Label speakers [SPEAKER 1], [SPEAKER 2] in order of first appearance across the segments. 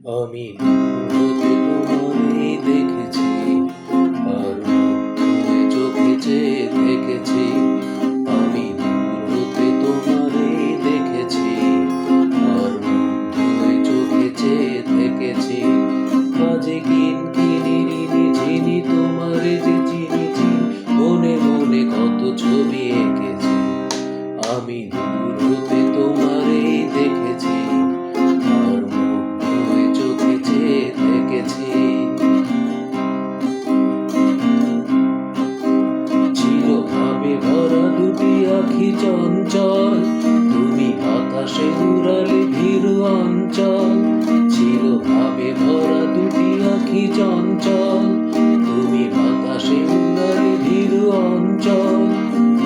[SPEAKER 1] আমি হতে তোমারে দেখেছি, আর মুগ্ধ চোখে চেয়ে থেকেছি। আমি হতে তোমারে দেখেছি, আর মুগ্ধ চোখে চেয়ে থেকেছি। মাঝে কিনকিনি ঝিনি তোমারে যে চিনিছি, মনে মনে কত ছবি এঁকেছি। আমি দূর হতে তোমারে দেখেছি, আর চিরভাবে ভরা দুটি আখি চঞ্চল, তুমি বাতাসে উড়ালে ভীরু অঞ্চল। চিরভাবে ভরা দুটি আখি চঞ্চল, তুমি বাতাসে উড়ালে ভীরু অঞ্চল।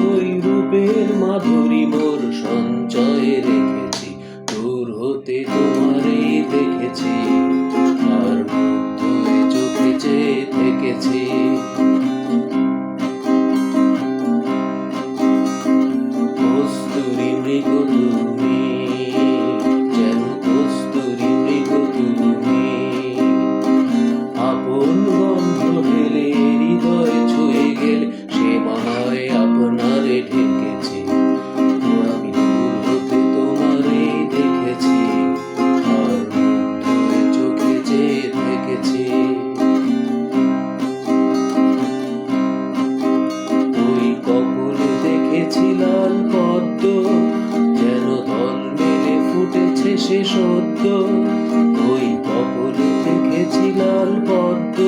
[SPEAKER 1] ওই রূপের মাধুরী মোর সঞ্চয়ে রেখেছি, দূর হতে তোমারে দেখেছি, আর মুগ্ধ চোখে চেয়ে থেকেছি। কস্তুরী মৃগ তুমি, যেন কস্তুরী মৃগ তুমি, আপন গন্ধ ঢেলে হৃদয় ছুঁয়ে গেলে সে মনে আপনারে ঢেকেছি। আমি দূর হতে তোমারে দেখেছি, আর মুগ্ধ চোখে চেয়ে থেকেছি। ওই কপলে দেখেছি লাল পদ্ম, যেন দল মেলে ফুটেছে সে সদ্য। ওই কপলে দেখেছি লাল পদ্ম,